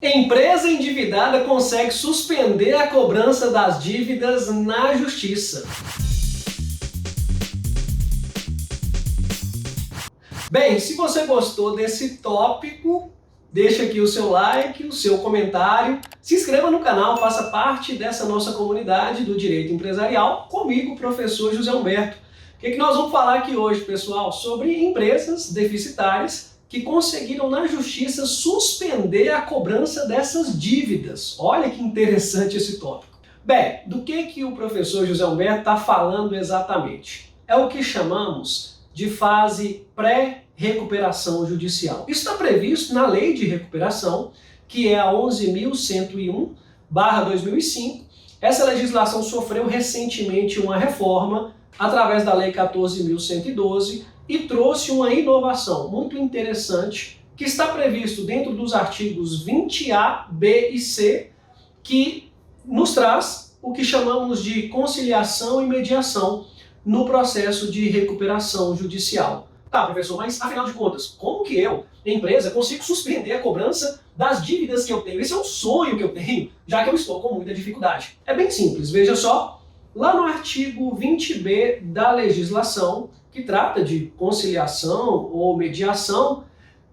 Empresa endividada consegue suspender a cobrança das dívidas na justiça. Bem, se você gostou desse tópico, deixa aqui o seu like, o seu comentário, se inscreva no canal, faça parte dessa nossa comunidade do Direito Empresarial, comigo, professor José Humberto. O que nós vamos falar aqui hoje, pessoal? Sobre empresas deficitárias que conseguiram na justiça suspender a cobrança dessas dívidas. Olha que interessante esse tópico. Bem, do que o professor José Humberto está falando exatamente? É o que chamamos de fase pré-recuperação judicial. Isso está previsto na Lei de Recuperação, que é a 11.101/2005. Essa legislação sofreu recentemente uma reforma através da Lei 14.112, e trouxe uma inovação muito interessante que está previsto dentro dos artigos 20A, B e C, que nos traz o que chamamos de conciliação e mediação no processo de recuperação judicial. Tá, professor, mas afinal de contas, como que eu, empresa, consigo suspender a cobrança das dívidas que eu tenho? Esse é um sonho que eu tenho, já que eu estou com muita dificuldade. É bem simples, veja só. Lá no artigo 20b da legislação, que trata de conciliação ou mediação,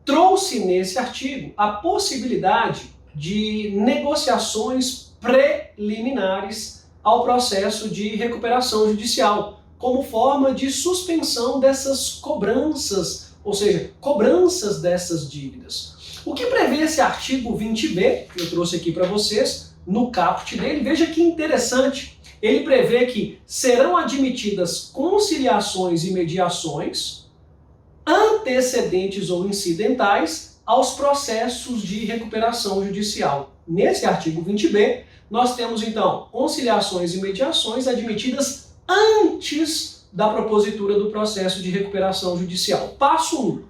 trouxe nesse artigo a possibilidade de negociações preliminares ao processo de recuperação judicial, como forma de suspensão dessas cobranças, ou seja, cobranças dessas dívidas. O que prevê esse artigo 20b, que eu trouxe aqui para vocês, no caput dele, veja que interessante. Ele prevê que serão admitidas conciliações e mediações antecedentes ou incidentais aos processos de recuperação judicial. Nesse artigo 20b, nós temos então conciliações e mediações admitidas antes da propositura do processo de recuperação judicial. Passo 1.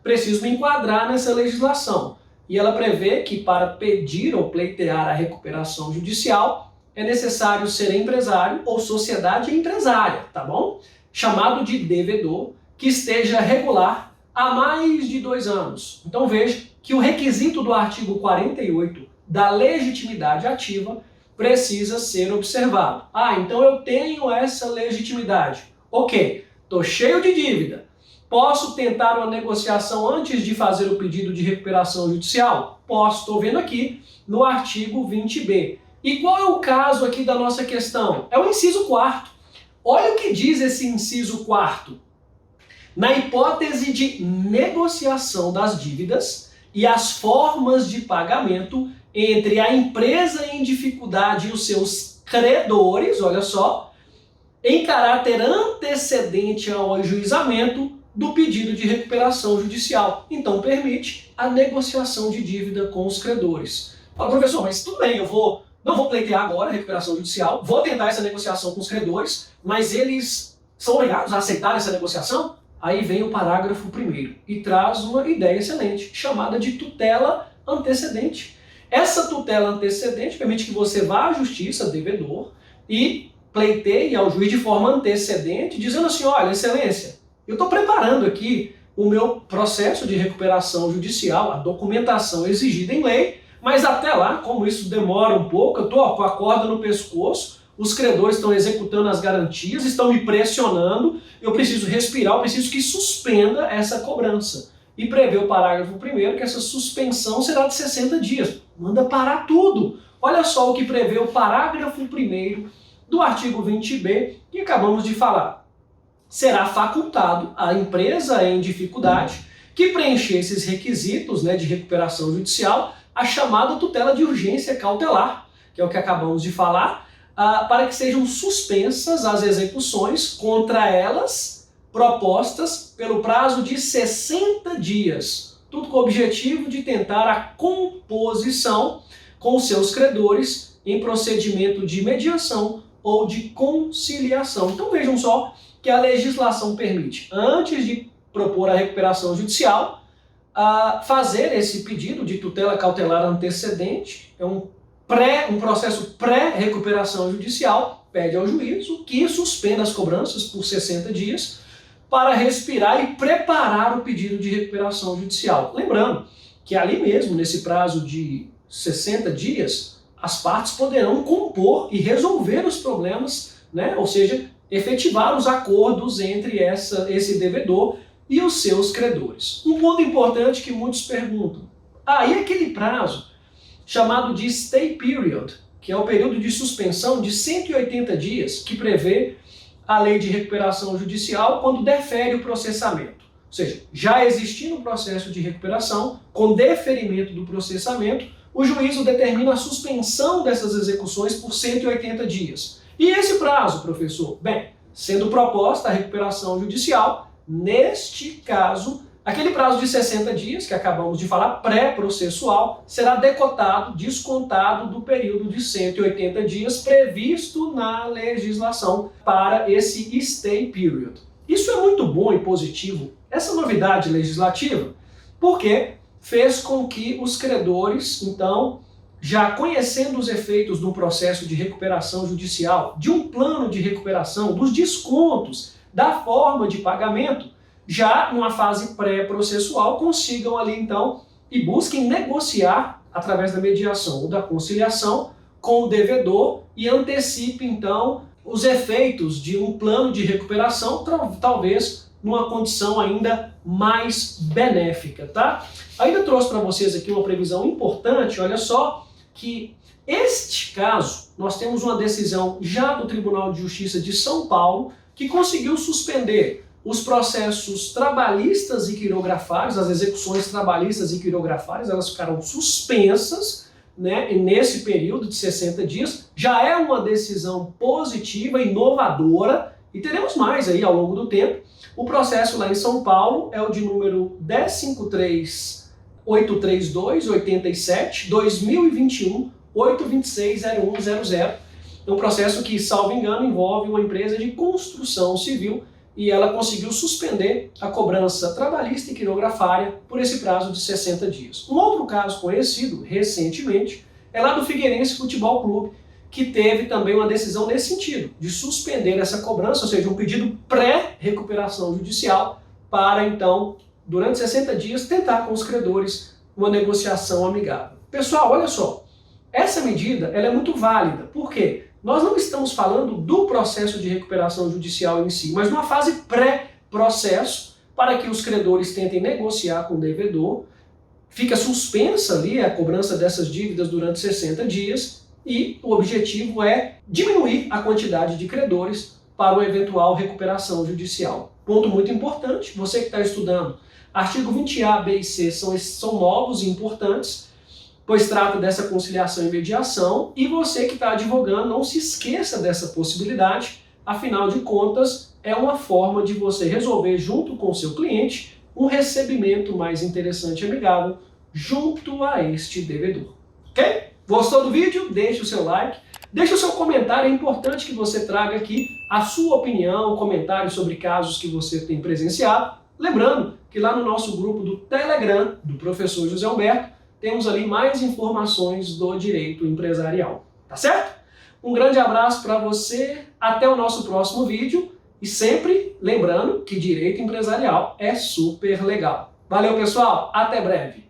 Preciso me enquadrar nessa legislação. E ela prevê que para pedir ou pleitear a recuperação judicial, é necessário ser empresário ou sociedade empresária, tá bom? Chamado de devedor, que esteja regular há mais de 2 anos. Então veja que o requisito do artigo 48 da legitimidade ativa precisa ser observado. Ah, então eu tenho essa legitimidade. Ok, estou cheio de dívida. Posso tentar uma negociação antes de fazer o pedido de recuperação judicial? Posso, estou vendo aqui no artigo 20b. E qual é o caso aqui da nossa questão? É o inciso 4º. Olha o que diz esse inciso 4º. Na hipótese de negociação das dívidas e as formas de pagamento entre a empresa em dificuldade e os seus credores, olha só, em caráter antecedente ao ajuizamento do pedido de recuperação judicial. Então permite a negociação de dívida com os credores. Fala, professor, mas tudo bem, não vou pleitear agora a recuperação judicial, vou tentar essa negociação com os credores, mas eles são obrigados a aceitar essa negociação? Aí vem o parágrafo 1º e traz uma ideia excelente, chamada de tutela antecedente. Essa tutela antecedente permite que você vá à justiça, devedor, e pleiteie ao juiz de forma antecedente, dizendo assim, olha, excelência, eu estou preparando aqui o meu processo de recuperação judicial, a documentação exigida em lei, mas até lá, como isso demora um pouco, eu estou com a corda no pescoço, os credores estão executando as garantias, estão me pressionando, eu preciso respirar, eu preciso que suspenda essa cobrança. E prevê o parágrafo 1º que essa suspensão será de 60 dias. Manda parar tudo. Olha só o que prevê o parágrafo 1º do artigo 20b, que acabamos de falar. Será facultado à empresa em dificuldade que preencher esses requisitos, de recuperação judicial, a chamada tutela de urgência cautelar, que é o que acabamos de falar, para que sejam suspensas as execuções contra elas propostas pelo prazo de 60 dias, tudo com o objetivo de tentar a composição com os seus credores em procedimento de mediação ou de conciliação. Então vejam só que a legislação permite, antes de propor a recuperação judicial, fazer esse pedido de tutela cautelar antecedente, é um processo pré-recuperação judicial, pede ao juiz que suspenda as cobranças por 60 dias para respirar e preparar o pedido de recuperação judicial. Lembrando que ali mesmo, nesse prazo de 60 dias, as partes poderão compor e resolver os problemas, né? Ou seja, efetivar os acordos entre esse devedor e os seus credores. Um ponto importante que muitos perguntam: e aquele prazo chamado de stay period, que é o período de suspensão de 180 dias, que prevê a lei de recuperação judicial quando defere o processamento. Ou seja, já existindo um processo de recuperação, com deferimento do processamento, o juízo determina a suspensão dessas execuções por 180 dias. E esse prazo, professor? Bem, sendo proposta a recuperação judicial, neste caso, aquele prazo de 60 dias, que acabamos de falar, pré-processual, será decotado, descontado do período de 180 dias previsto na legislação para esse stay period. Isso é muito bom e positivo, essa novidade legislativa, porque fez com que os credores, então, já conhecendo os efeitos de um processo de recuperação judicial, de um plano de recuperação, dos descontos, da forma de pagamento, já numa fase pré-processual consigam ali então e busquem negociar através da mediação ou da conciliação com o devedor e antecipe então os efeitos de um plano de recuperação, talvez numa condição ainda mais benéfica, tá? Ainda trouxe para vocês aqui uma previsão importante, olha só, que este caso, nós temos uma decisão já do Tribunal de Justiça de São Paulo que conseguiu suspender os processos trabalhistas e quirografários, as execuções trabalhistas e quirografárias, elas ficaram suspensas, né, nesse período de 60 dias. Já é uma decisão positiva, inovadora, e teremos mais aí ao longo do tempo. O processo lá em São Paulo é o de número 1053-832-87, 2021, 826-0100. É um processo que, salvo engano, envolve uma empresa de construção civil e ela conseguiu suspender a cobrança trabalhista e quirografária por esse prazo de 60 dias. Um outro caso conhecido recentemente é lá do Figueirense Futebol Clube, que teve também uma decisão nesse sentido, de suspender essa cobrança, ou seja, um pedido pré-recuperação judicial para, então, durante 60 dias, tentar com os credores uma negociação amigável. Pessoal, olha só, essa medida ela é muito válida. Por quê? Nós não estamos falando do processo de recuperação judicial em si, mas numa fase pré-processo, para que os credores tentem negociar com o devedor, fica suspensa ali a cobrança dessas dívidas durante 60 dias, e o objetivo é diminuir a quantidade de credores para uma eventual recuperação judicial. Ponto muito importante, você que está estudando, artigo 20A, B e C são novos e importantes, pois trata dessa conciliação e mediação, e você que está advogando, não se esqueça dessa possibilidade, afinal de contas, é uma forma de você resolver junto com o seu cliente um recebimento mais interessante e amigável junto a este devedor. Ok? Gostou do vídeo? Deixe o seu like, deixe o seu comentário, é importante que você traga aqui a sua opinião, comentários sobre casos que você tem presenciado. Lembrando que lá no nosso grupo do Telegram, do professor José Humberto, temos ali mais informações do direito empresarial. Tá certo? Um grande abraço para você, até o nosso próximo vídeo e sempre lembrando que direito empresarial é super legal. Valeu, pessoal, até breve!